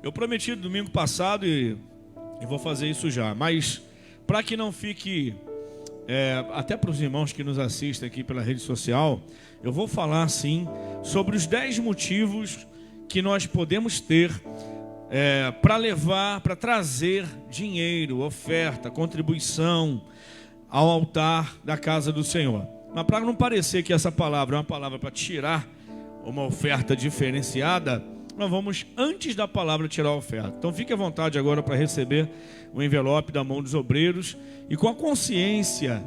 Eu prometi domingo passado e vou fazer isso já, mas para que não fique, até para os irmãos que nos assistem aqui pela rede social, eu vou falar sim sobre os 10 motivos que nós podemos ter para trazer dinheiro, oferta, contribuição ao altar da casa do Senhor. Mas para não parecer que essa palavra é uma palavra para tirar uma oferta diferenciada, nós vamos, antes da palavra, tirar a oferta. Então fique à vontade agora para receber o envelope da mão dos obreiros e com a consciência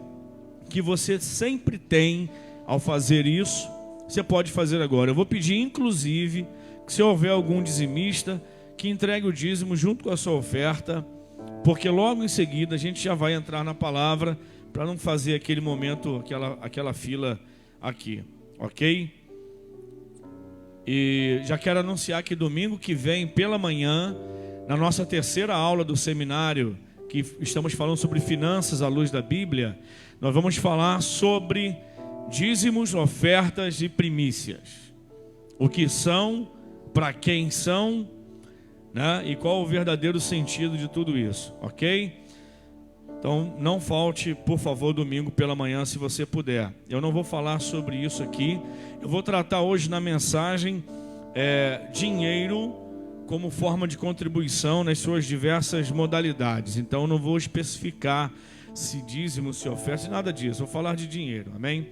que você sempre tem ao fazer isso, você pode fazer agora. Eu vou pedir, inclusive, que se houver algum dizimista, que entregue o dízimo junto com a sua oferta, porque logo em seguida a gente já vai entrar na palavra para não fazer aquele momento, aquela fila aqui, ok? E já quero anunciar que domingo que vem, pela manhã, na nossa terceira aula do seminário, que estamos falando sobre finanças à luz da Bíblia, nós vamos falar sobre dízimos, ofertas e primícias. O que são, para quem são, né? E qual o verdadeiro sentido de tudo isso, ok? Então não falte, por favor, domingo pela manhã, se você puder. Eu não vou falar sobre isso aqui. Eu vou tratar hoje na mensagem dinheiro como forma de contribuição nas suas diversas modalidades. Então eu não vou especificar se dízimo, se oferta, nada disso. Vou falar de dinheiro, amém?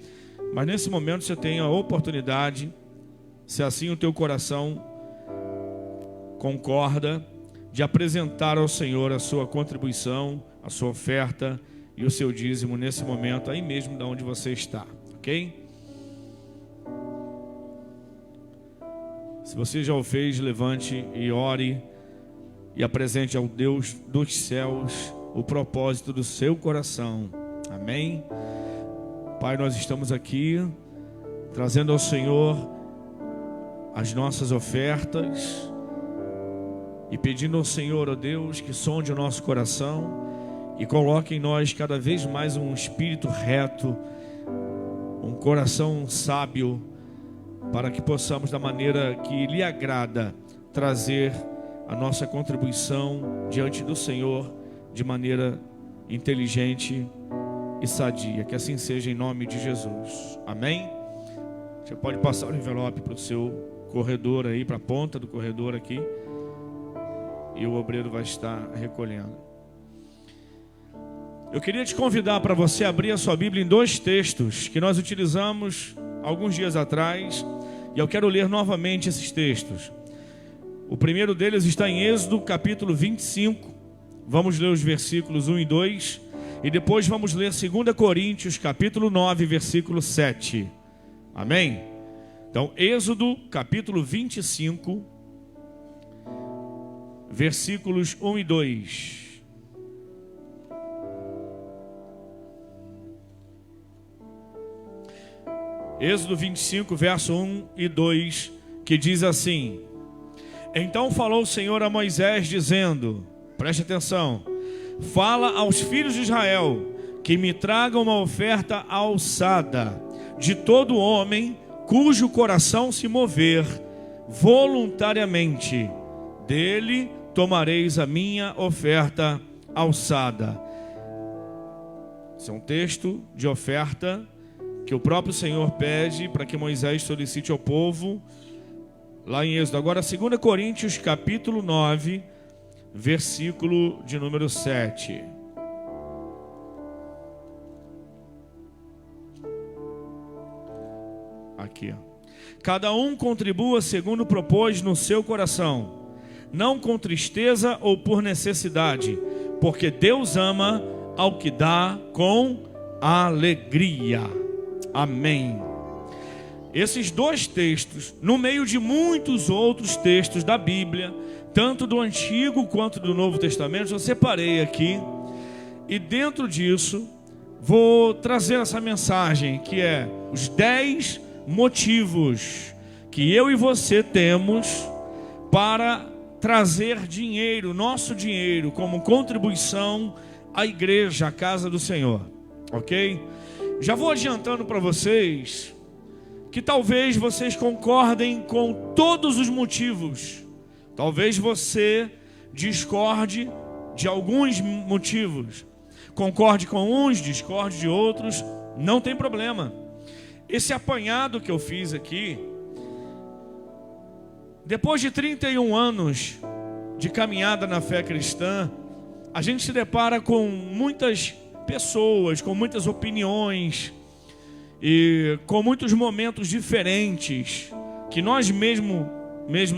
Mas nesse momento você tem a oportunidade, se assim o teu coração concorda, de apresentar ao Senhor a sua contribuição, a sua oferta e o seu dízimo nesse momento, aí mesmo de onde você está, ok? Se você já o fez, levante e ore e apresente ao Deus dos céus o propósito do seu coração, amém? Pai, nós estamos aqui trazendo ao Senhor as nossas ofertas e pedindo ao Senhor, ó Deus, que sonde o nosso coração e coloque em nós cada vez mais um espírito reto, um coração sábio, para que possamos, da maneira que lhe agrada, trazer a nossa contribuição diante do Senhor de maneira inteligente e sadia. Que assim seja, em nome de Jesus, amém? Você pode passar o envelope para o seu corredor aí, para a ponta do corredor aqui, e o obreiro vai estar recolhendo. Eu queria te convidar para você abrir a sua Bíblia em 2 textos que nós utilizamos alguns dias atrás, e eu quero ler novamente esses textos. O primeiro deles está em Êxodo capítulo 25. Vamos ler os versículos 1 e 2, e depois vamos ler 2 Coríntios capítulo 9, versículo 7. Amém? Então, Êxodo capítulo 25, versículos 1 e 2. Êxodo 25, verso 1 e 2, que diz assim: Então falou o Senhor a Moisés, dizendo, preste atenção, fala aos filhos de Israel, que me tragam uma oferta alçada, de todo homem cujo coração se mover voluntariamente, dele tomareis a minha oferta alçada. Esse é um texto de oferta que o próprio Senhor pede para que Moisés solicite ao povo, lá em Êxodo. Agora 2 Coríntios capítulo 9, versículo de número 7. Aqui, ó. Cada um contribua segundo propôs no seu coração, não com tristeza ou por necessidade, porque Deus ama ao que dá com alegria. Amém. Esses 2 textos, no meio de muitos outros textos da Bíblia, tanto do Antigo quanto do Novo Testamento, eu separei aqui, e dentro disso vou trazer essa mensagem, que é os 10 motivos que eu e você temos para trazer dinheiro, nosso dinheiro, como contribuição à igreja, à casa do Senhor, ok? Já vou adiantando para vocês que talvez vocês concordem com todos os motivos Talvez você discorde de alguns motivos, concorde com uns, discorde de outros, não tem problema. Esse apanhado que eu fiz aqui, depois de 31 anos de caminhada na fé cristã, a gente se depara com muitas pessoas, com muitas opiniões e com muitos momentos diferentes que nós mesmos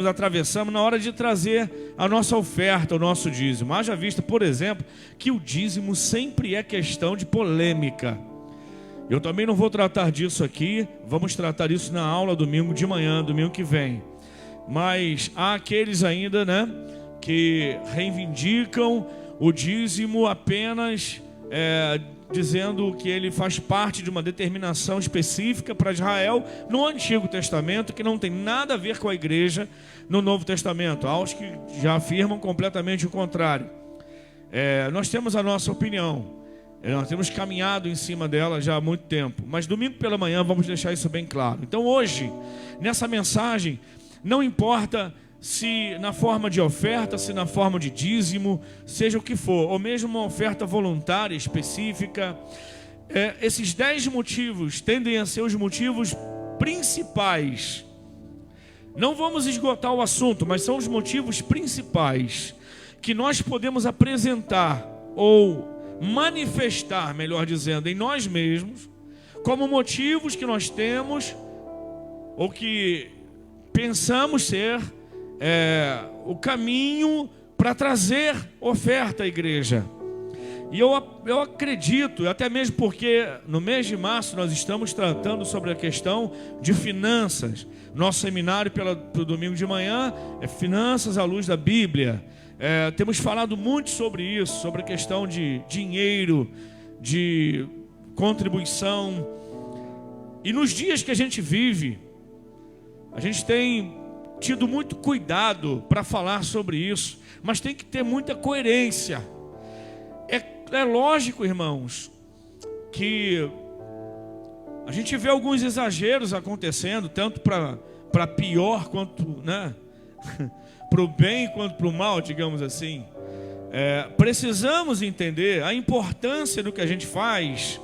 atravessamos na hora de trazer a nossa oferta, o nosso dízimo. Haja vista, por exemplo, que o dízimo sempre é questão de polêmica. Eu também não vou tratar disso aqui, vamos tratar isso na aula domingo de manhã, domingo que vem. Mas há aqueles ainda, que reivindicam o dízimo apenas dizendo que ele faz parte de uma determinação específica para Israel no Antigo Testamento, que não tem nada a ver com a igreja no Novo Testamento. Há os que já afirmam completamente o contrário. Nós temos a nossa opinião, nós temos caminhado em cima dela já há muito tempo, mas domingo pela manhã vamos deixar isso bem claro. Então hoje, nessa mensagem, não importa se na forma de oferta, se na forma de dízimo, seja o que for, ou mesmo uma oferta voluntária específica, esses 10 motivos tendem a ser os motivos principais. Não vamos esgotar o assunto, mas são os motivos principais que nós podemos apresentar ou manifestar, melhor dizendo, em nós mesmos, como motivos que nós temos ou que pensamos ser o caminho para trazer oferta à igreja. E eu acredito, até mesmo porque no mês de março nós estamos tratando sobre a questão de finanças. Nosso seminário pelo domingo de manhã é Finanças à Luz da Bíblia. Temos falado muito sobre isso, sobre a questão de dinheiro, de contribuição. E nos dias que a gente vive, a gente tem tido muito cuidado para falar sobre isso, mas tem que ter muita coerência. É lógico, irmãos, que a gente vê alguns exageros acontecendo, tanto para pior quanto, para o bem quanto para o mal, digamos assim. Precisamos entender a importância do que a gente faz,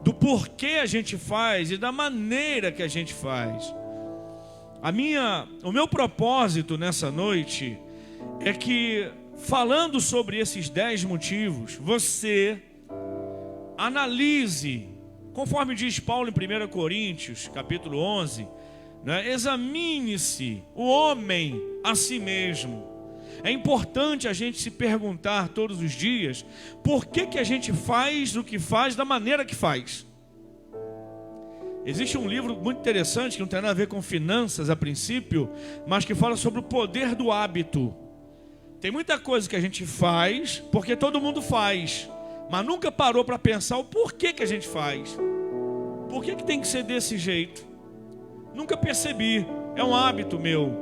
do porquê a gente faz e da maneira que a gente faz. O meu propósito nessa noite é que, falando sobre esses 10 motivos, você analise, conforme diz Paulo em 1 Coríntios, capítulo 11, examine-se o homem a si mesmo. É importante a gente se perguntar todos os dias, por que a gente faz o que faz da maneira que faz? Existe um livro muito interessante que não tem nada a ver com finanças a princípio, mas que fala sobre o poder do hábito. Tem muita coisa que a gente faz porque todo mundo faz, mas nunca parou para pensar o porquê que a gente faz. Por que tem que ser desse jeito? Nunca percebi, é um hábito meu.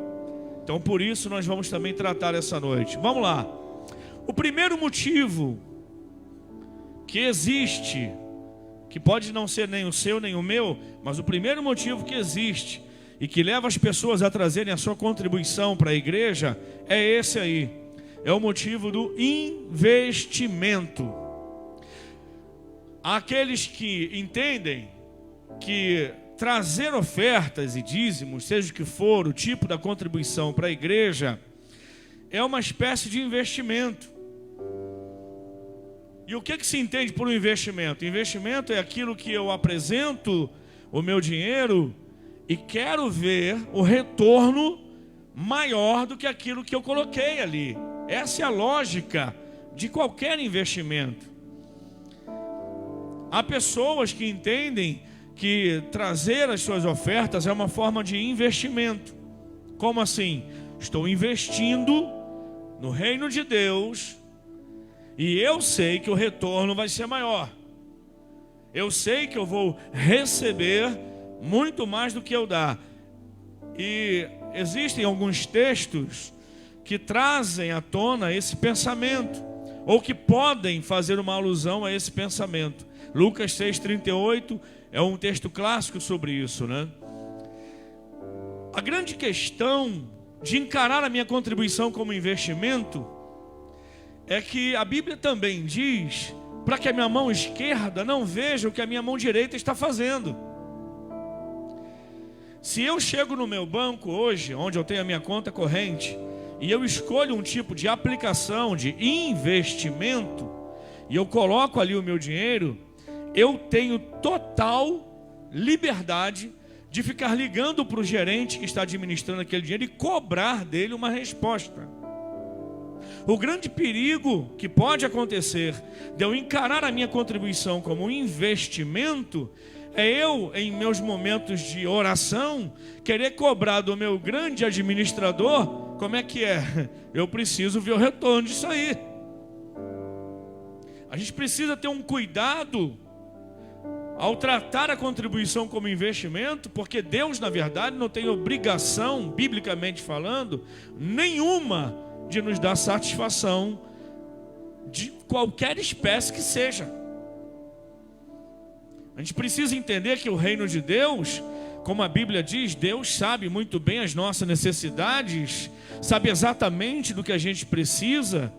Então por isso nós vamos também tratar essa noite. Vamos lá. O primeiro motivo que existe, que pode não ser nem o seu nem o meu, mas o primeiro motivo que existe e que leva as pessoas a trazerem a sua contribuição para a igreja é esse aí. É o motivo do investimento. Há aqueles que entendem que trazer ofertas e dízimos, seja o que for o tipo da contribuição para a igreja, é uma espécie de investimento. E o que se entende por um investimento? Investimento é aquilo que eu apresento o meu dinheiro e quero ver o retorno maior do que aquilo que eu coloquei ali. Essa é a lógica de qualquer investimento. Há pessoas que entendem que trazer as suas ofertas é uma forma de investimento. Como assim? Estou investindo no reino de Deus e eu sei que o retorno vai ser maior. Eu sei que eu vou receber muito mais do que eu dar. E existem alguns textos que trazem à tona esse pensamento, ou que podem fazer uma alusão a esse pensamento. Lucas 6,38 é um texto clássico sobre isso, A grande questão de encarar a minha contribuição como investimento é que a Bíblia também diz para que a minha mão esquerda não veja o que a minha mão direita está fazendo. Se eu chego no meu banco hoje, onde eu tenho a minha conta corrente, e eu escolho um tipo de aplicação de investimento, e eu coloco ali o meu dinheiro, eu tenho total liberdade de ficar ligando para o gerente que está administrando aquele dinheiro e cobrar dele uma resposta. O grande perigo que pode acontecer de eu encarar a minha contribuição como um investimento é eu, em meus momentos de oração, querer cobrar do meu grande administrador. Como é que é? Eu preciso ver o retorno disso aí. A gente precisa ter um cuidado ao tratar a contribuição como investimento, porque Deus, na verdade, não tem obrigação, biblicamente falando, nenhuma de nos dar satisfação de qualquer espécie que seja. A gente precisa entender que o reino de Deus, como a Bíblia diz, Deus sabe muito bem as nossas necessidades, sabe exatamente do que a gente precisa,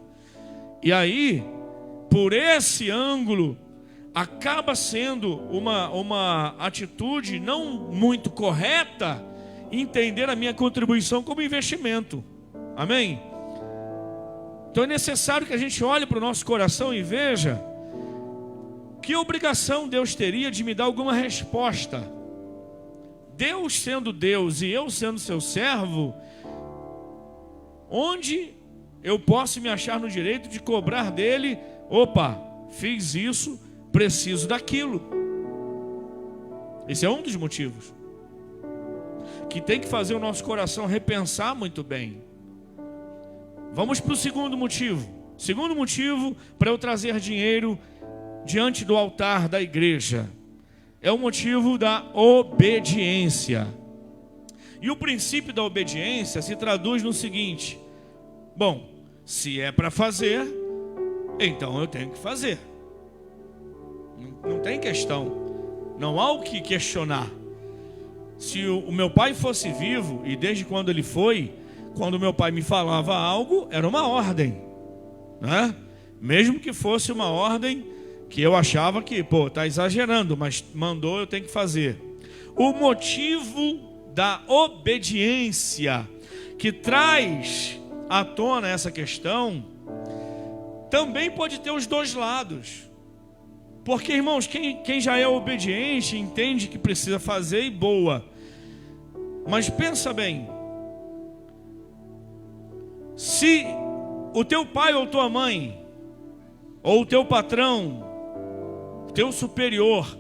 e aí, por esse ângulo, acaba sendo uma atitude não muito correta entender a minha contribuição como investimento. Amém? Então é necessário que a gente olhe para o nosso coração e veja que obrigação Deus teria de me dar alguma resposta. Deus sendo Deus e eu sendo seu servo, onde eu posso me achar no direito de cobrar dele? Opa, fiz isso, preciso daquilo. Esse é um dos motivos que tem que fazer o nosso coração repensar muito bem. Vamos para o segundo motivo. Segundo motivo para eu trazer dinheiro diante do altar da igreja é o motivo da obediência. E o princípio da obediência se traduz no seguinte: bom, se é para fazer, então eu tenho que fazer. Não tem questão, não há o que questionar. Se o meu pai fosse vivo, e desde quando ele foi, quando meu pai me falava algo, era uma ordem, né? Mesmo que fosse uma ordem que eu achava que, está exagerando, mas mandou, eu tenho que fazer. O motivo da obediência que traz à tona essa questão também pode ter os dois lados. Porque, irmãos, quem já é obediente entende que precisa fazer e boa. Mas pensa bem, se o teu pai ou tua mãe, ou o teu patrão, teu superior,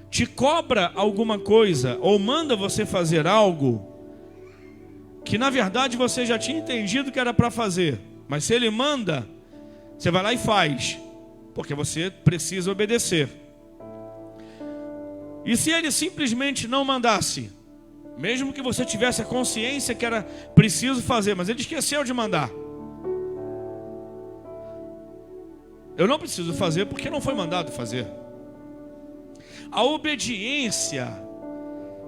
te cobra alguma coisa, ou manda você fazer algo, que na verdade você já tinha entendido que era para fazer, mas se ele manda, você vai lá e faz, porque você precisa obedecer. E se ele simplesmente não mandasse, mesmo que você tivesse a consciência que era preciso fazer, mas ele esqueceu de mandar, eu não preciso fazer porque não foi mandado fazer. A obediência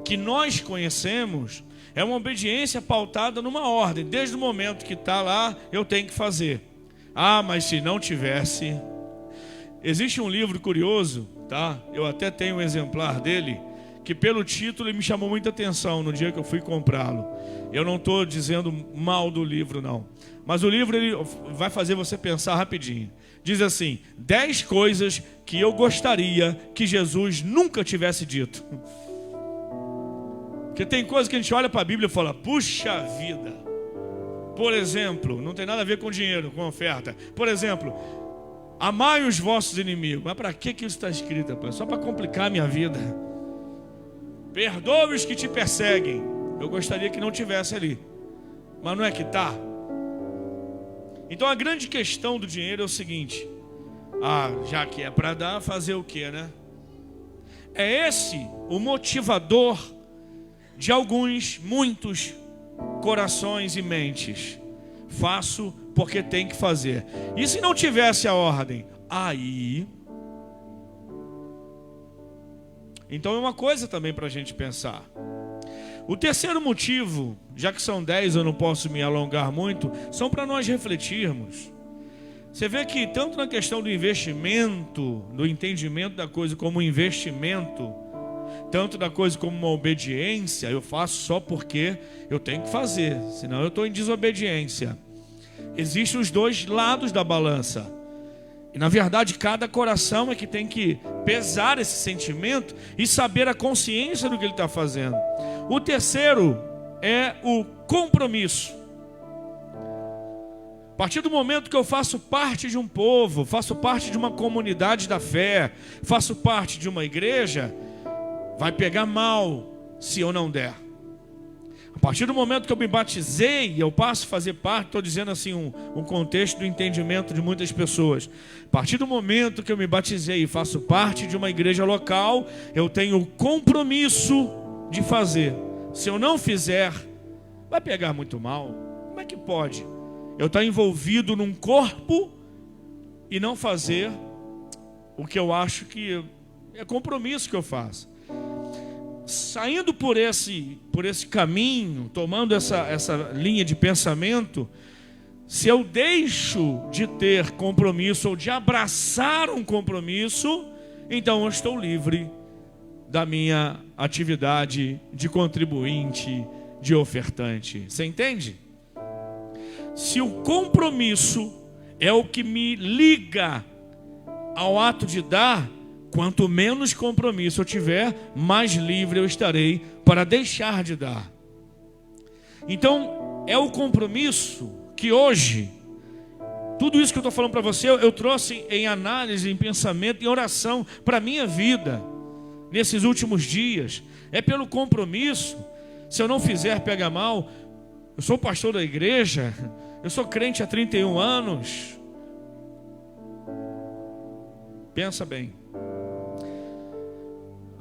que nós conhecemos é uma obediência pautada numa ordem. Desde o momento que está lá, eu tenho que fazer. Ah, mas se não tivesse... Existe um livro curioso, tá? Eu até tenho um exemplar dele, que pelo título ele me chamou muita atenção no dia que eu fui comprá-lo. Eu não estou dizendo mal do livro, não. Mas o livro ele vai fazer você pensar rapidinho. Diz assim: 10 coisas que eu gostaria que Jesus nunca tivesse dito. Porque tem coisas que a gente olha para a Bíblia e fala: puxa vida. Por exemplo, não tem nada a ver com dinheiro, com oferta. Por exemplo, amai os vossos inimigos. Mas para que isso está escrito, rapaz? Só para complicar a minha vida. Perdoe os que te perseguem. Eu gostaria que não tivesse ali, mas não é que está. Então a grande questão do dinheiro é o seguinte: já que é para dar, fazer o quê, né? É esse o motivador de muitos corações e mentes. Faço porque tem que fazer. E se não tivesse a ordem? Aí... Então é uma coisa também para a gente pensar. O terceiro motivo, já que são 10, eu não posso me alongar muito, são para nós refletirmos. Você vê que tanto na questão do investimento, do entendimento da coisa como investimento, tanto da coisa como uma obediência, eu faço só porque eu tenho que fazer, senão eu estou em desobediência. Existem os dois lados da balança. E na verdade cada coração é que tem que pesar esse sentimento e saber a consciência do que ele está fazendo. O terceiro é o compromisso. A partir do momento que eu faço parte de um povo, faço parte de uma comunidade da fé, faço parte de uma igreja, vai pegar mal se eu não der. A partir do momento que eu me batizei, eu passo a fazer parte, estou dizendo assim, um contexto do entendimento de muitas pessoas. A partir do momento que eu me batizei e faço parte de uma igreja local, eu tenho o compromisso de fazer. Se eu não fizer, vai pegar muito mal. Como é que pode? Eu estou envolvido num corpo e não fazer o que eu acho que é compromisso que eu faço. Saindo por esse caminho, tomando essa linha de pensamento, se eu deixo de ter compromisso ou de abraçar um compromisso, então eu estou livre da minha atividade de contribuinte, de ofertante. Você entende? Se o compromisso é o que me liga ao ato de dar, quanto menos compromisso eu tiver, mais livre eu estarei para deixar de dar. Então, é o compromisso que hoje, tudo isso que eu estou falando para você, eu trouxe em análise, em pensamento, em oração para a minha vida, nesses últimos dias. É pelo compromisso. Se eu não fizer, pega mal. Eu sou pastor da igreja, eu sou crente há 31 anos. Pensa bem.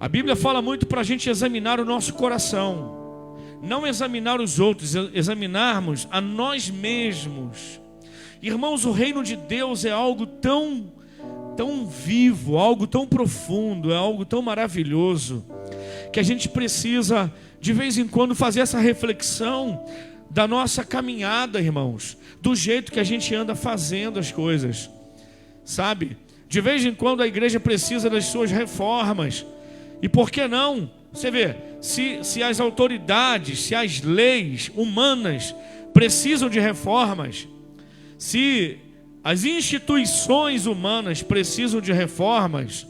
A Bíblia fala muito para a gente examinar o nosso coração. Não examinar os outros, examinarmos a nós mesmos. Irmãos, o reino de Deus é algo tão vivo, algo tão profundo, é algo tão maravilhoso, que a gente precisa, de vez em quando, fazer essa reflexão da nossa caminhada, irmãos, do jeito que a gente anda fazendo as coisas, sabe? De vez em quando a igreja precisa das suas reformas. E por que não? Você vê, se as autoridades, se as leis humanas precisam de reformas, se as instituições humanas precisam de reformas,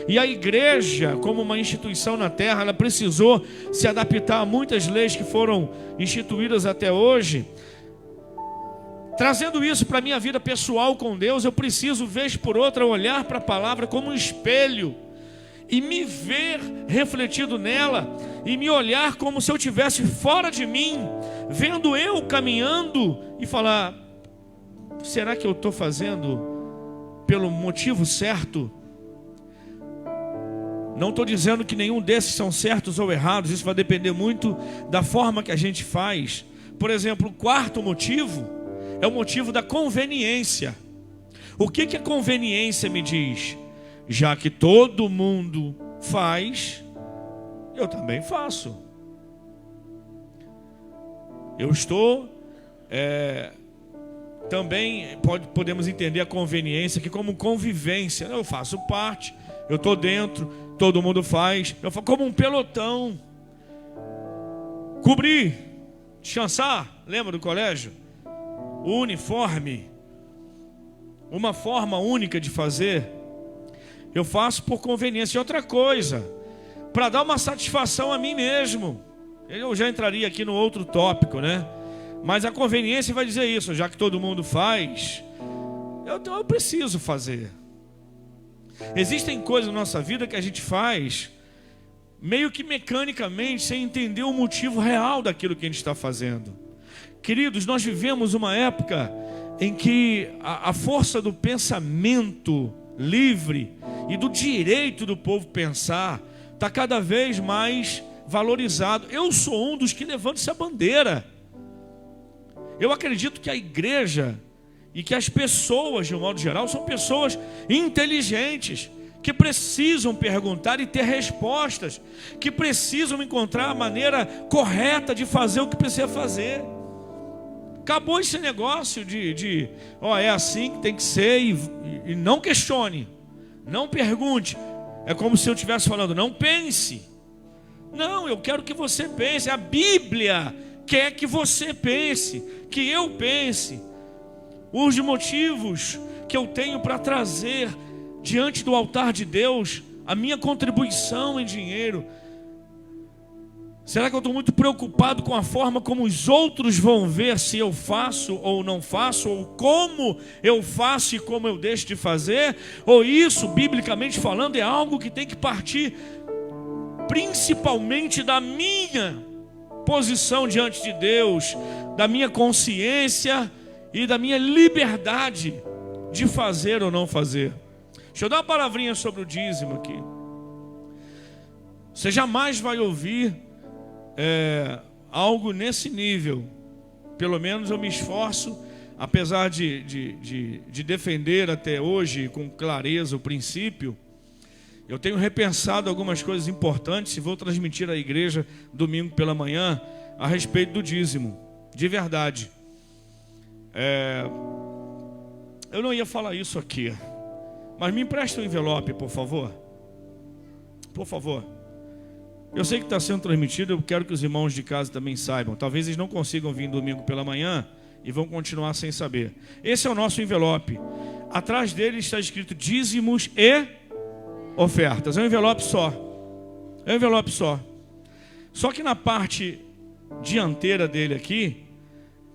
e a igreja, como uma instituição na terra, ela precisou se adaptar a muitas leis que foram instituídas até hoje. Trazendo isso para a minha vida pessoal com Deus, eu preciso, vez por outra, olhar para a palavra como um espelho e me ver refletido nela, e me olhar como se eu estivesse fora de mim, vendo eu caminhando e falar: será que eu estou fazendo pelo motivo certo? Não estou dizendo que nenhum desses são certos ou errados, isso vai depender muito da forma que a gente faz. Por exemplo, o quarto motivo é o motivo da conveniência. O que a conveniência me diz? Já que todo mundo faz, eu também faço. Eu estou também podemos entender a conveniência aqui como convivência. Eu faço parte, eu estou dentro, todo mundo faz. Eu faço como um pelotão. Cobrir, descansar, lembra do colégio? O uniforme, uma forma única de fazer. Eu faço por conveniência. E outra coisa, para dar uma satisfação a mim mesmo. Eu já entraria aqui no outro tópico, né? Mas a conveniência vai dizer isso: já que todo mundo faz, eu preciso fazer. Existem coisas na nossa vida que a gente faz meio que mecanicamente, sem entender o motivo real daquilo que a gente está fazendo. Queridos, nós vivemos uma época em que a força do pensamento livre e do direito do povo pensar está cada vez mais valorizado. Eu sou um dos que levanta essa bandeira. Eu acredito que a igreja e que as pessoas, de um modo geral, são pessoas inteligentes, que precisam perguntar e ter respostas, que precisam encontrar a maneira correta de fazer o que precisa fazer. Acabou esse negócio é assim que tem que ser, e não questione, não pergunte. É como se eu estivesse falando, não pense. Não, eu quero que você pense. A Bíblia quer que você pense, que eu pense. Os motivos que eu tenho para trazer diante do altar de Deus a minha contribuição em dinheiro. Será que eu estou muito preocupado com a forma como os outros vão ver se eu faço ou não faço, ou como eu faço e como eu deixo de fazer? Ou isso, biblicamente falando, é algo que tem que partir principalmente da minha posição diante de Deus, da minha consciência e da minha liberdade de fazer ou não fazer. Deixa eu dar uma palavrinha sobre o dízimo aqui. Você jamais vai ouvir algo nesse nível. Pelo menos eu me esforço, apesar de defender até hoje com clareza o princípio. Eu tenho repensado algumas coisas importantes e vou transmitir à igreja domingo pela manhã a respeito do dízimo, de verdade. Eu não ia falar isso aqui, mas me empresta um envelope, por favor. Por favor. Eu sei que está sendo transmitido, eu quero que os irmãos de casa também saibam. Talvez eles não consigam vir domingo pela manhã e vão continuar sem saber. Esse é o nosso envelope. Atrás dele está escrito dízimos e ofertas. É um envelope só. É um envelope só. Só que na parte dianteira dele aqui,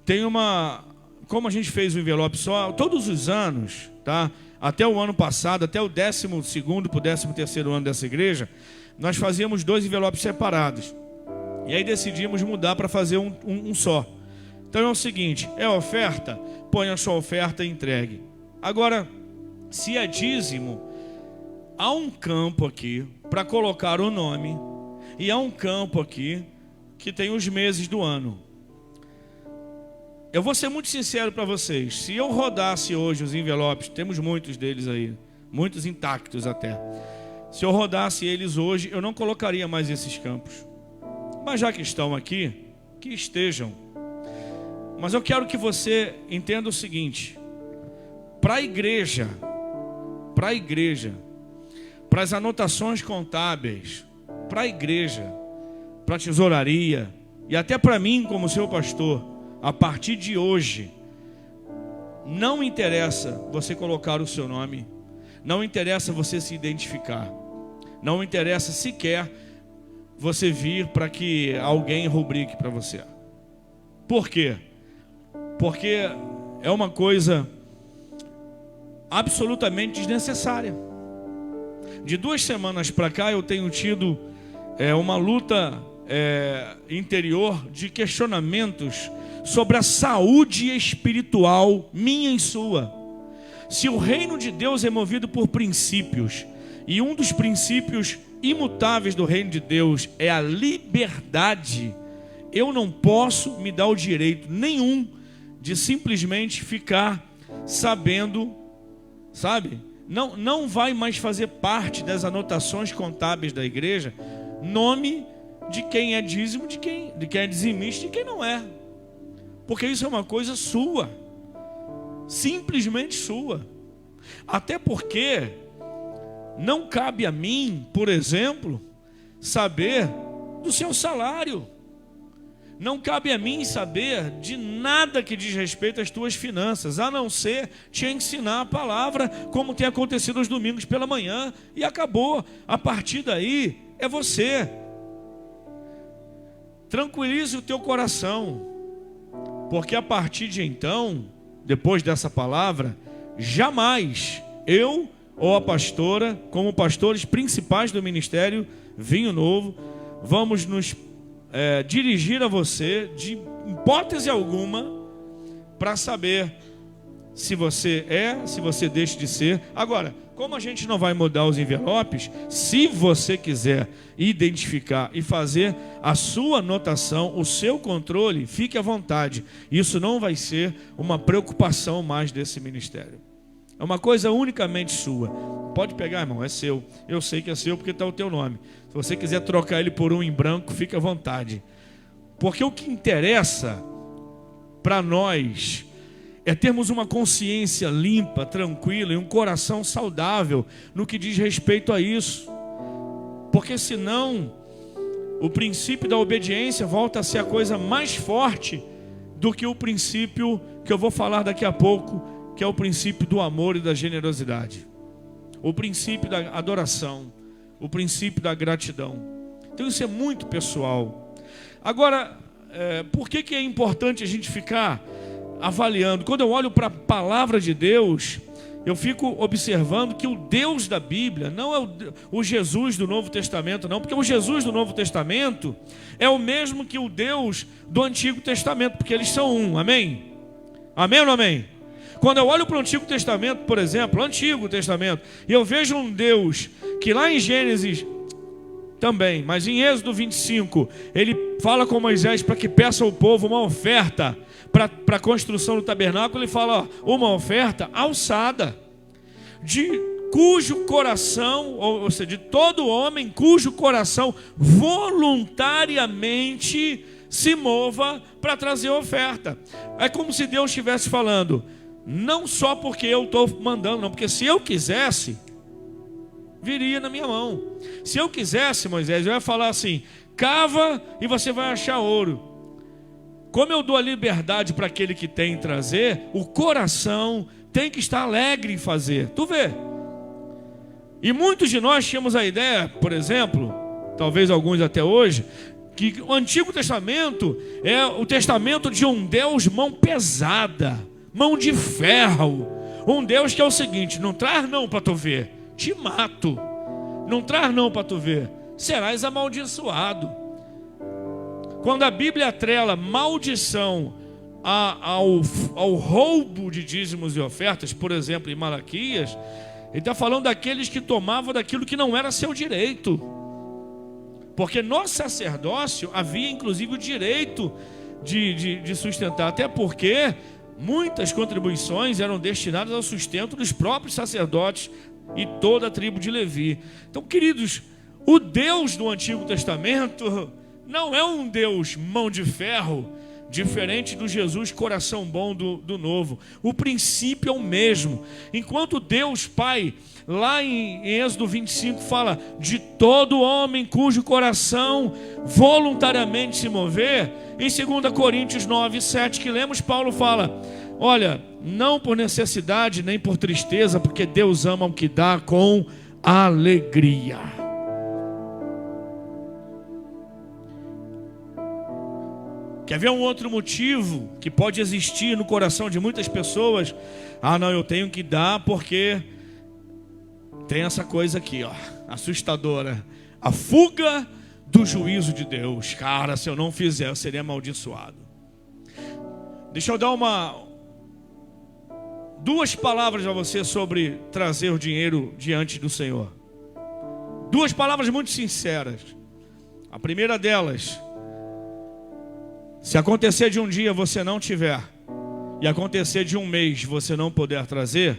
tem uma... Como a gente fez o envelope só, todos os anos, tá? Até o ano passado, até o 12º para o 13º ano dessa igreja, nós fazíamos 2 envelopes separados. E aí decidimos mudar para fazer um só. Então é o seguinte, é oferta, põe a sua oferta e entregue. Agora, se é dízimo, há um campo aqui para colocar o nome, e há um campo aqui que tem os meses do ano. Eu vou ser muito sincero para vocês. Se eu rodasse hoje os envelopes, temos muitos deles aí, muitos intactos até. Se eu rodasse eles hoje, eu não colocaria mais esses campos. Mas já que estão aqui, que estejam. Mas eu quero que você entenda o seguinte: para a igreja, para as anotações contábeis, para a igreja, para a tesouraria e até para mim como seu pastor, a partir de hoje, não interessa você colocar o seu nome, não interessa você se identificar, não interessa sequer você vir para que alguém rubrique para você. Por quê? Porque é uma coisa absolutamente desnecessária. De 2 semanas para cá eu tenho tido uma luta interior de questionamentos sobre a saúde espiritual minha e sua. Se o reino de Deus é movido por princípios, e um dos princípios imutáveis do reino de Deus é a liberdade, eu não posso me dar o direito nenhum de simplesmente ficar sabendo, sabe? Não vai mais fazer parte das anotações contábeis da igreja nome de quem é dízimo, de quem é dizimista e de quem não é. Porque isso é uma coisa sua, simplesmente sua. Até porque não cabe a mim, por exemplo, saber do seu salário. Não cabe a mim saber de nada que diz respeito às tuas finanças, a não ser te ensinar a palavra, como tem acontecido aos domingos pela manhã, e acabou. A partir daí é você. Tranquilize o teu coração, porque a partir de então, depois dessa palavra, jamais eu ou a pastora, como pastores principais do ministério Vinho Novo, vamos nos dirigir a você de hipótese alguma para saber se você se você deixa de ser. Agora, como a gente não vai mudar os envelopes, se você quiser identificar e fazer a sua anotação, o seu controle, fique à vontade. Isso não vai ser uma preocupação mais desse ministério. É uma coisa unicamente sua. Pode pegar, irmão, é seu. Eu sei que é seu porque está o teu nome. Se você quiser trocar ele por um em branco, fique à vontade. Porque o que interessa para nós é termos uma consciência limpa, tranquila e um coração saudável no que diz respeito a isso. Porque senão o princípio da obediência volta a ser a coisa mais forte do que o princípio que eu vou falar daqui a pouco, que é o princípio do amor e da generosidade, o princípio da adoração, o princípio da gratidão. Então isso é muito pessoal. Agora, por que é importante a gente ficar avaliando? Quando eu olho para a palavra de Deus, eu fico observando que o Deus da Bíblia não é o Jesus do Novo Testamento, não, porque o Jesus do Novo Testamento é o mesmo que o Deus do Antigo Testamento, porque eles são um, amém? Amém ou não amém? Quando eu olho para o Antigo Testamento, por exemplo, o Antigo Testamento, e eu vejo um Deus que lá em Gênesis também, mas em Êxodo 25, ele fala com Moisés para que peça ao povo uma oferta para a construção do tabernáculo. Ele fala, uma oferta alçada, cujo coração, ou seja, de todo homem cujo coração voluntariamente se mova para trazer oferta. É como se Deus estivesse falando, não só porque eu estou mandando, não, porque se eu quisesse, viria na minha mão. Se eu quisesse, Moisés, eu ia falar assim, cava e você vai achar ouro. Como eu dou a liberdade para aquele que tem em trazer, o coração tem que estar alegre em fazer. Tu vê? E muitos de nós tínhamos a ideia, por exemplo, talvez alguns até hoje, que o Antigo Testamento é o testamento de um Deus mão pesada, mão de ferro. Um Deus que é o seguinte, não traz não para tu ver, te mato. Não traz não para tu ver, serás amaldiçoado. Quando a Bíblia atrela maldição ao roubo de dízimos e ofertas, por exemplo, em Malaquias, ele está falando daqueles que tomavam daquilo que não era seu direito. Porque no sacerdócio havia inclusive o direito de sustentar, até porque muitas contribuições eram destinadas ao sustento dos próprios sacerdotes e toda a tribo de Levi. Então, queridos, o Deus do Antigo Testamento não é um Deus mão de ferro, diferente do Jesus coração bom do Novo. O princípio é o mesmo. Enquanto Deus Pai, lá em Êxodo 25, fala de todo homem cujo coração voluntariamente se mover, em 2 Coríntios 9, 7, que lemos, Paulo fala, olha, não por necessidade nem por tristeza, porque Deus ama o que dá com alegria. Quer ver um outro motivo que pode existir no coração de muitas pessoas? Ah, não, eu tenho que dar porque tem essa coisa aqui, ó, assustadora. A fuga do juízo de Deus. Cara, se eu não fizer, eu serei amaldiçoado. Deixa eu dar duas palavras a você sobre trazer o dinheiro diante do Senhor. Duas palavras muito sinceras. A primeira delas, se acontecer de um dia você não tiver, e acontecer de um mês você não puder trazer,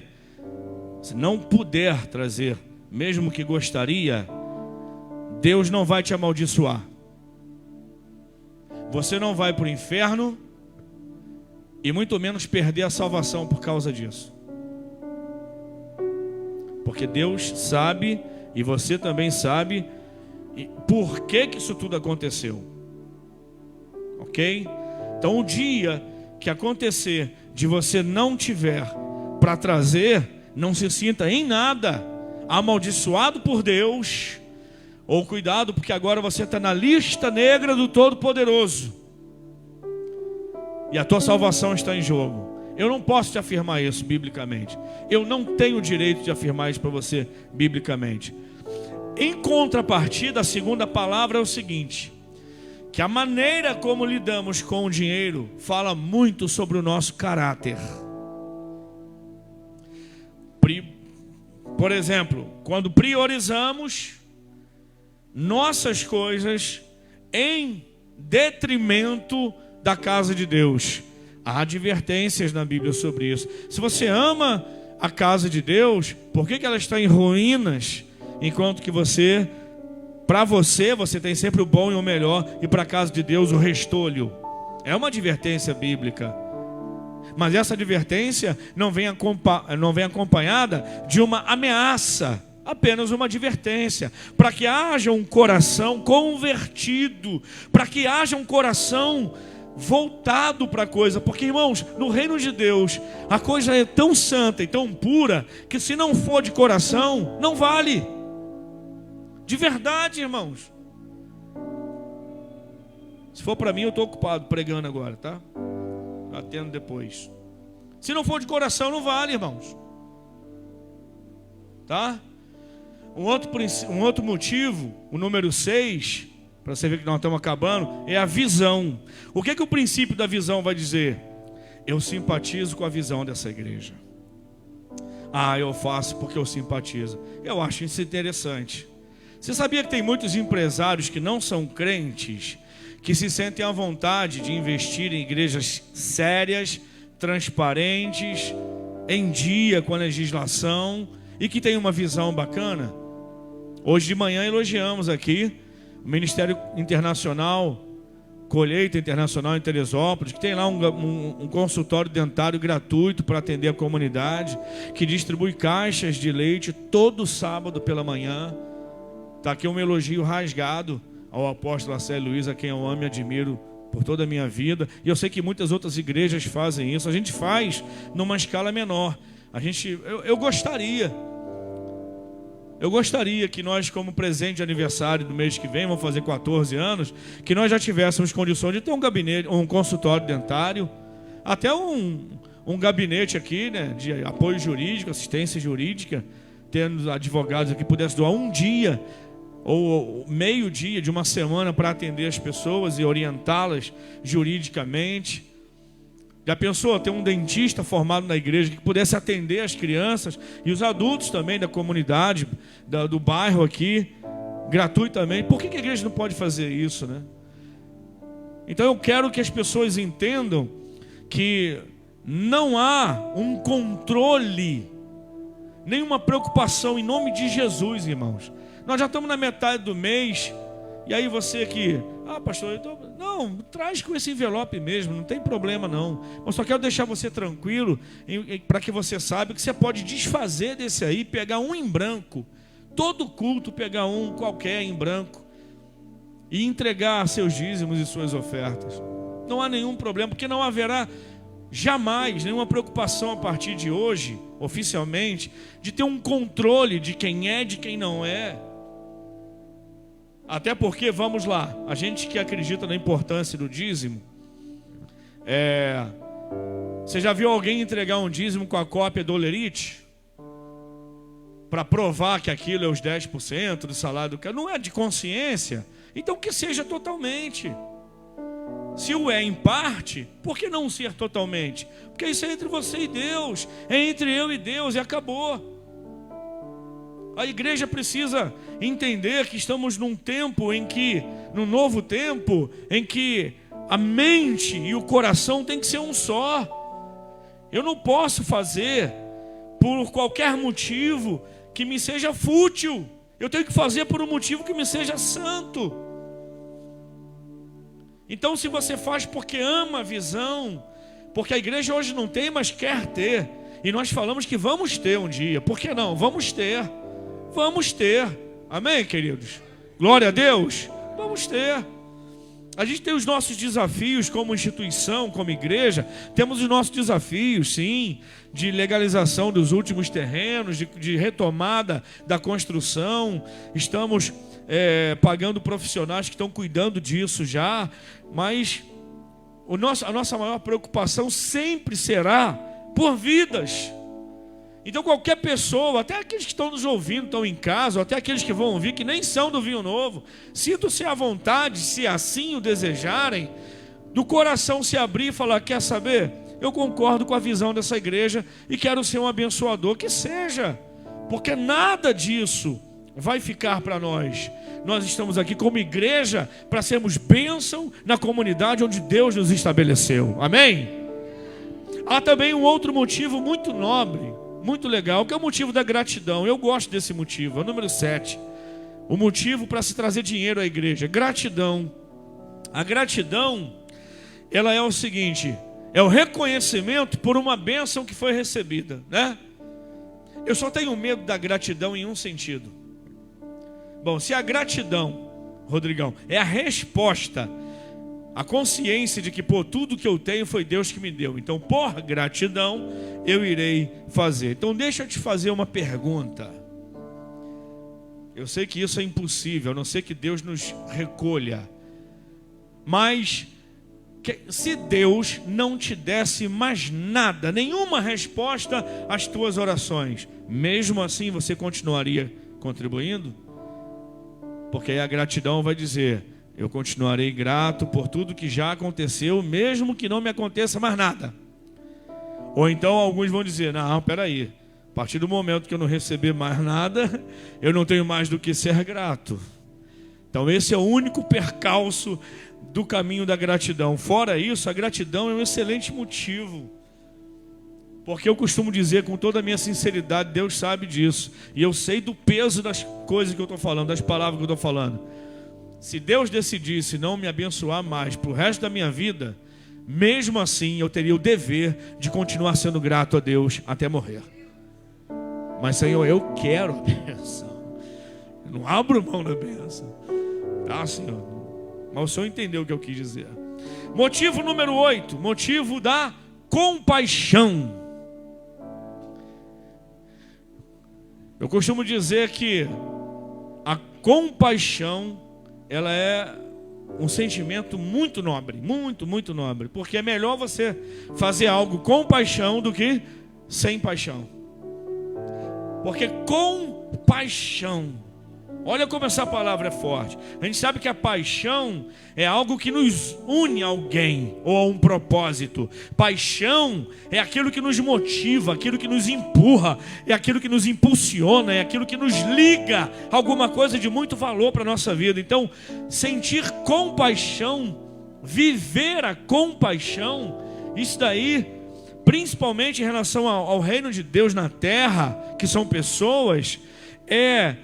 se não puder trazer, mesmo que gostaria, Deus não vai te amaldiçoar. Você não vai para o inferno, e muito menos perder a salvação por causa disso. Porque Deus sabe, e você também sabe, por que isso tudo aconteceu. Ok? Então o dia que acontecer de você não tiver para trazer, não se sinta em nada amaldiçoado por Deus, ou cuidado, porque agora você está na lista negra do Todo-Poderoso e a tua salvação está em jogo. Eu não posso te afirmar isso biblicamente. Eu não tenho o direito de afirmar isso para você biblicamente. Em contrapartida, a segunda palavra é o seguinte, que a maneira como lidamos com o dinheiro fala muito sobre o nosso caráter. Por exemplo, quando priorizamos nossas coisas em detrimento da casa de Deus. Há advertências na Bíblia sobre isso. Se você ama a casa de Deus, por que ela está em ruínas, enquanto que para você tem sempre o bom e o melhor, e para a casa de Deus o restolho? É uma advertência bíblica. Mas essa advertência não vem acompanhada de uma ameaça, apenas uma advertência, para que haja um coração convertido, para que haja um coração voltado para a coisa. Porque, irmãos, no reino de Deus, a coisa é tão santa e tão pura, que se não for de coração, não vale. De verdade, irmãos. Se for para mim, eu estou ocupado pregando agora, tá? Atendo depois. Se não for de coração, não vale, irmãos. Tá? Um outro motivo, o número 6, para você ver que nós estamos acabando, é a visão. O que o princípio da visão vai dizer? Eu simpatizo com a visão dessa igreja. Eu faço porque eu simpatizo. Eu acho isso interessante. Você sabia que tem muitos empresários que não são crentes, que se sentem à vontade de investir em igrejas sérias, transparentes, em dia com a legislação, e que tem uma visão bacana? Hoje de manhã elogiamos aqui o Ministério Internacional, Colheita Internacional em Teresópolis, que tem lá um consultório dentário gratuito para atender a comunidade, que distribui caixas de leite todo sábado pela manhã. Está aqui um elogio rasgado ao apóstolo Arcélio Luiz, a quem eu amo e admiro por toda a minha vida. E eu sei que muitas outras igrejas fazem isso. A gente faz numa escala menor. Eu gostaria que nós, como presente de aniversário do mês que vem, vamos fazer 14 anos, que nós já tivéssemos condições de ter um gabinete, um consultório dentário, até um gabinete aqui, né, de apoio jurídico, assistência jurídica, tendo advogados aqui que pudessem doar um dia ou meio dia de uma semana para atender as pessoas e orientá-las juridicamente. Já pensou ter um dentista formado na igreja que pudesse atender as crianças e os adultos também da comunidade, do bairro aqui, gratuitamente? Por que a igreja não pode fazer isso, né? Então eu quero que as pessoas entendam que não há um controle, nenhuma preocupação, em nome de Jesus, irmãos. Nós já estamos na metade do mês, e aí você que... pastor, não, traz com esse envelope mesmo, não tem problema não. Eu só quero deixar você tranquilo, para que você saiba que você pode desfazer desse aí, pegar um em branco, todo culto pegar um qualquer em branco, e entregar seus dízimos e suas ofertas. Não há nenhum problema, porque não haverá jamais nenhuma preocupação a partir de hoje, oficialmente, de ter um controle de quem é, de quem não é. Até porque, vamos lá, a gente que acredita na importância do dízimo, você já viu alguém entregar um dízimo com a cópia do Olerite? Para provar que aquilo é os 10% do salário do cara? Não é de consciência? Então que seja totalmente. Se o é em parte, por que não ser totalmente? Porque isso é entre você e Deus, é entre eu e Deus, e acabou. A igreja precisa entender que estamos num novo tempo, em que a mente e o coração tem que ser um só. Eu não posso fazer por qualquer motivo que me seja fútil. Eu tenho que fazer por um motivo que me seja santo. Então, se você faz porque ama a visão, porque a igreja hoje não tem, mas quer ter, e nós falamos que vamos ter um dia, por que não? Vamos ter. Vamos ter, amém, queridos? Glória a Deus, vamos ter. A gente tem os nossos desafios como instituição, como igreja. Temos os nossos desafios, sim, de legalização dos últimos terrenos, de retomada da construção. Estamos pagando profissionais que estão cuidando disso já. Mas a nossa maior preocupação sempre será por vidas. Então qualquer pessoa, até aqueles que estão nos ouvindo, estão em casa, ou até aqueles que vão ouvir, que nem são do Vinho Novo, sintam-se à vontade, se assim o desejarem, do coração se abrir e falar: quer saber? Eu concordo com a visão dessa igreja e quero ser um abençoador. Que seja, porque nada disso vai ficar para nós. Nós estamos aqui como igreja para sermos bênção na comunidade onde Deus nos estabeleceu. Amém? Há também um outro motivo muito nobre, muito legal, que é o motivo da gratidão. Eu gosto desse motivo, é o número 7. O motivo para se trazer dinheiro à igreja. Gratidão. A gratidão, ela é o seguinte: é o reconhecimento por uma bênção que foi recebida, né? Eu só tenho medo da gratidão em um sentido. Bom, se a gratidão, Rodrigão, é a resposta, a consciência de que, pô, tudo que eu tenho foi Deus que me deu, então por gratidão eu irei fazer. Então deixa eu te fazer uma pergunta. Eu sei que isso é impossível, a não ser que Deus nos recolha. Mas se Deus não te desse mais nada, nenhuma resposta às tuas orações, mesmo assim você continuaria contribuindo? Porque aí a gratidão vai dizer: eu continuarei grato por tudo que já aconteceu, mesmo que não me aconteça mais nada. Ou então alguns vão dizer: não, peraí, a partir do momento que eu não receber mais nada, eu não tenho mais do que ser grato. Então esse é o único percalço do caminho da gratidão. Fora isso, a gratidão é um excelente motivo. Porque eu costumo dizer com toda a minha sinceridade, Deus sabe disso, e eu sei do peso das coisas que eu estou falando, das palavras que eu estou falando. Se Deus decidisse não me abençoar mais para o resto da minha vida, mesmo assim eu teria o dever de continuar sendo grato a Deus até morrer. Mas, Senhor, eu quero a bênção. Eu não abro mão da bênção. Tá, Senhor? Mas o Senhor entendeu o que eu quis dizer. Motivo número 8, motivo da compaixão. Eu costumo dizer que a compaixão, ela é um sentimento muito nobre, muito nobre, porque é melhor você fazer algo com paixão do que sem paixão. Porque compaixão, olha como essa palavra é forte. A gente sabe que a paixão é algo que nos une a alguém ou a um propósito. Paixão é aquilo que nos motiva, aquilo que nos empurra, é aquilo que nos impulsiona, é aquilo que nos liga a alguma coisa de muito valor para a nossa vida. Então, sentir compaixão, viver a compaixão, isso daí, principalmente em relação ao reino de Deus na terra, que são pessoas, é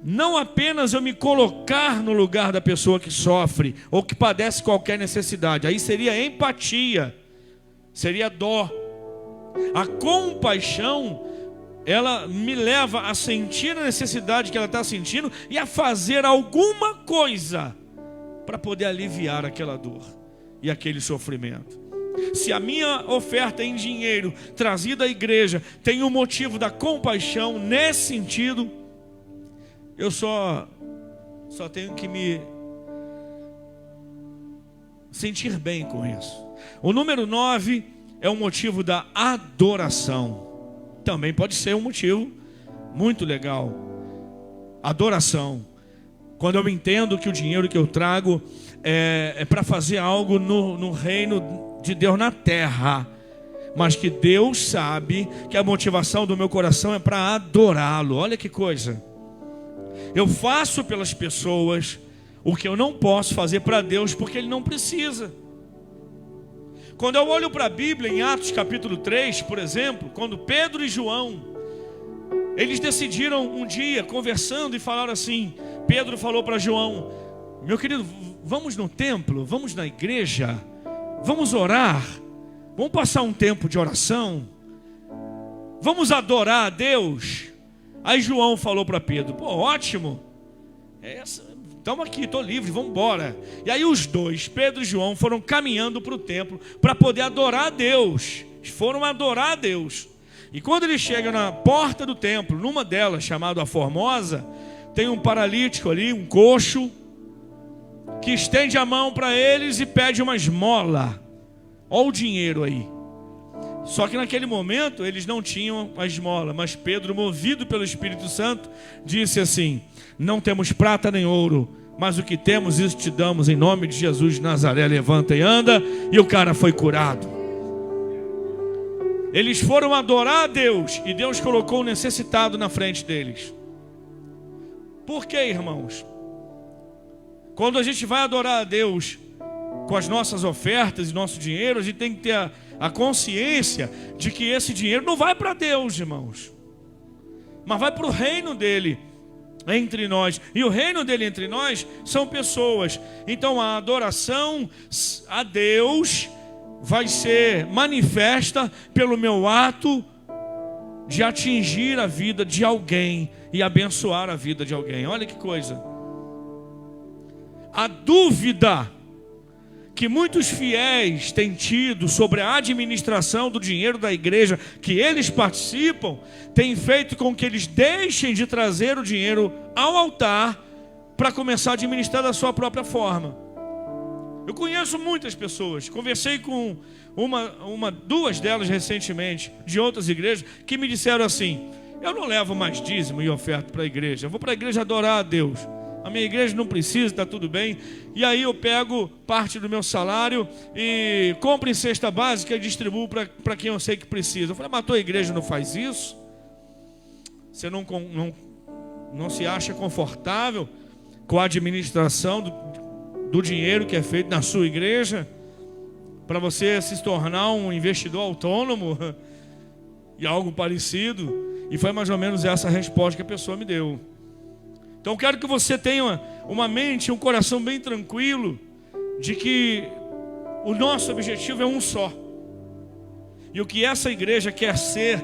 não apenas eu me colocar no lugar da pessoa que sofre ou que padece qualquer necessidade. Aí seria empatia, seria dó. A compaixão, ela me leva a sentir a necessidade que ela está sentindo e a fazer alguma coisa para poder aliviar aquela dor e aquele sofrimento. Se a minha oferta em dinheiro trazida à igreja tem o motivo da compaixão nesse sentido, eu só tenho que me sentir bem com isso. O número 9 é o motivo da adoração. Também pode ser um motivo muito legal. Adoração. Quando eu entendo que o dinheiro que eu trago é para fazer algo no reino de Deus na terra, mas que Deus sabe que a motivação do meu coração é para adorá-lo. Olha que coisa. Eu faço pelas pessoas o que eu não posso fazer para Deus, porque Ele não precisa. Quando eu olho para a Bíblia, em Atos capítulo 3, por exemplo, quando Pedro e João, eles decidiram um dia, conversando, e falaram assim, Pedro falou para João: meu querido, vamos no templo, vamos na igreja, vamos orar, vamos passar um tempo de oração, vamos adorar a Deus. Aí João falou para Pedro: pô, ótimo, estamos aqui, estou livre, vamos embora. E aí os dois, Pedro e João, foram caminhando para o templo para poder adorar a Deus. Foram adorar a Deus. E quando eles chegam na porta do templo, numa delas, chamada a Formosa, tem um paralítico ali, um coxo, que estende a mão para eles e pede uma esmola. Olha o dinheiro aí. Só que naquele momento eles não tinham a esmola, mas Pedro, movido pelo Espírito Santo, disse assim: não temos prata nem ouro, mas o que temos, isso te damos, em nome de Jesus de Nazaré, levanta e anda. E o cara foi curado. Eles foram adorar a Deus e Deus colocou o necessitado na frente deles. Por quê, irmãos? Quando a gente vai adorar a Deus com as nossas ofertas e nosso dinheiro, a gente tem que ter a consciência de que esse dinheiro não vai para Deus, irmãos, mas vai para o reino dele entre nós. E o reino dele entre nós são pessoas. Então a adoração a Deus vai ser manifesta pelo meu ato de atingir a vida de alguém e abençoar a vida de alguém. Olha que coisa. A dúvida que muitos fiéis têm tido sobre a administração do dinheiro da igreja que eles participam, tem feito com que eles deixem de trazer o dinheiro ao altar para começar a administrar da sua própria forma. Eu conheço muitas pessoas, conversei com duas delas recentemente, de outras igrejas, que me disseram assim: eu não levo mais dízimo e oferta para a igreja, eu vou para a igreja adorar a Deus. A minha igreja não precisa, está tudo bem. E aí eu pego parte do meu salário e compro em cesta básica e distribuo para quem eu sei que precisa. Eu falei: mas a tua igreja não faz isso? Você não se acha confortável com a administração do dinheiro que é feito na sua igreja? Para você se tornar um investidor autônomo e algo parecido? E foi mais ou menos essa a resposta que a pessoa me deu. Então eu quero que você tenha uma mente, um coração bem tranquilo, de que o nosso objetivo é um só. E o que essa igreja quer ser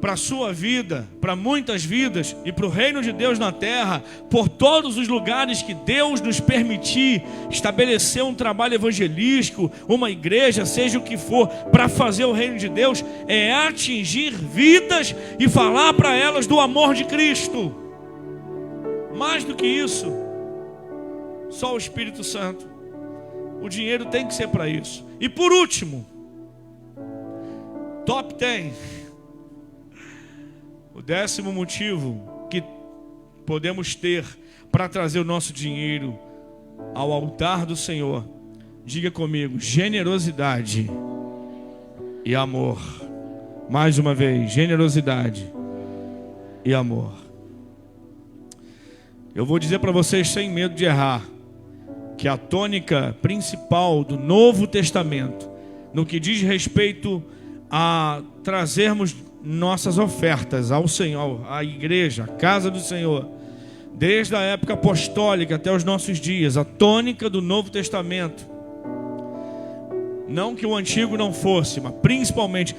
para a sua vida, para muitas vidas e para o reino de Deus na terra, por todos os lugares que Deus nos permitir estabelecer um trabalho evangelístico, uma igreja, seja o que for, para fazer o reino de Deus, é atingir vidas e falar para elas do amor de Cristo. Mais do que isso, só o Espírito Santo. O dinheiro tem que ser para isso. E por último, top 10, o 10º motivo que podemos ter para trazer o nosso dinheiro ao altar do Senhor. Diga comigo: generosidade e amor. Mais uma vez, generosidade e amor. Eu vou dizer para vocês sem medo de errar, que a tônica principal do Novo Testamento, no que diz respeito a trazermos nossas ofertas ao Senhor, à igreja, à casa do Senhor, desde a época apostólica até os nossos dias, a tônica do Novo Testamento, não que o Antigo não fosse, mas principalmente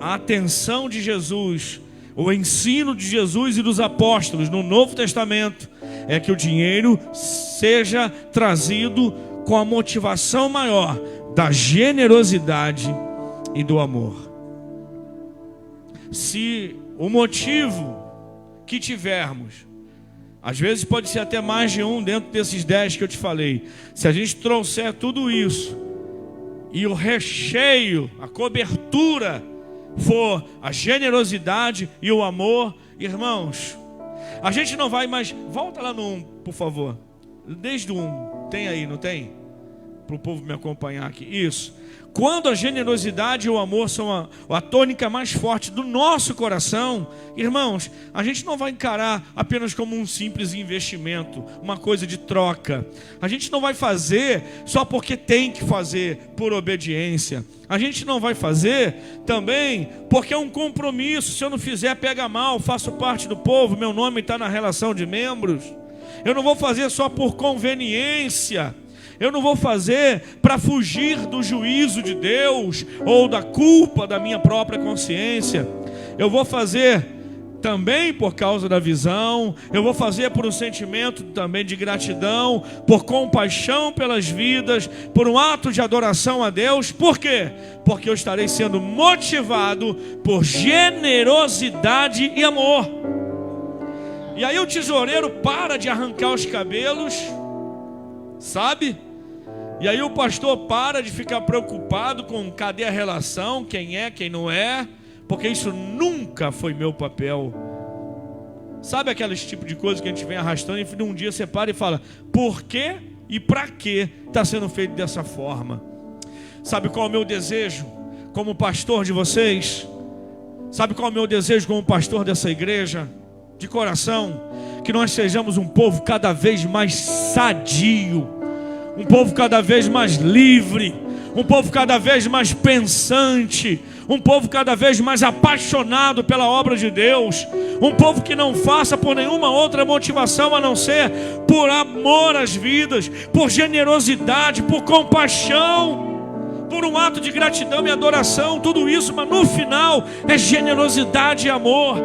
a atenção de Jesus, o ensino de Jesus e dos apóstolos no Novo Testamento, é que o dinheiro seja trazido com a motivação maior da generosidade e do amor. Se o motivo que tivermos, às vezes pode ser até mais de um dentro desses 10 que eu te falei, se a gente trouxer tudo isso e o recheio, a cobertura for a generosidade e o amor, irmãos, a gente não vai mais. Volta lá no 1, por favor. Desde o 1, tem aí, não tem? Para o povo me acompanhar aqui. Isso. Quando a generosidade e o amor são a tônica mais forte do nosso coração, irmãos, a gente não vai encarar apenas como um simples investimento, uma coisa de troca. A gente não vai fazer só porque tem que fazer, por obediência. A gente não vai fazer também porque é um compromisso. Se eu não fizer, pega mal, faço parte do povo, meu nome está na relação de membros. Eu não vou fazer só por conveniência. Eu não vou fazer para fugir do juízo de Deus ou da culpa da minha própria consciência. Eu vou fazer também por causa da visão. Eu vou fazer por um sentimento também de gratidão, por compaixão pelas vidas, por um ato de adoração a Deus. Por quê? Porque eu estarei sendo motivado por generosidade e amor. E aí o tesoureiro para de arrancar os cabelos, sabe? E aí o pastor para de ficar preocupado com cadê a relação, quem é, quem não é, porque isso nunca foi meu papel. Sabe aqueles tipo de coisa que a gente vem arrastando e um dia você para e fala: por quê e para que está sendo feito dessa forma? Sabe qual é o meu desejo como pastor de vocês? Sabe qual é o meu desejo como pastor dessa igreja? De coração, que nós sejamos um povo cada vez mais sadio, um povo cada vez mais livre, um povo cada vez mais pensante, um povo cada vez mais apaixonado pela obra de Deus, um povo que não faça por nenhuma outra motivação a não ser por amor às vidas, por generosidade, por compaixão, por um ato de gratidão e adoração, tudo isso, mas no final é generosidade e amor.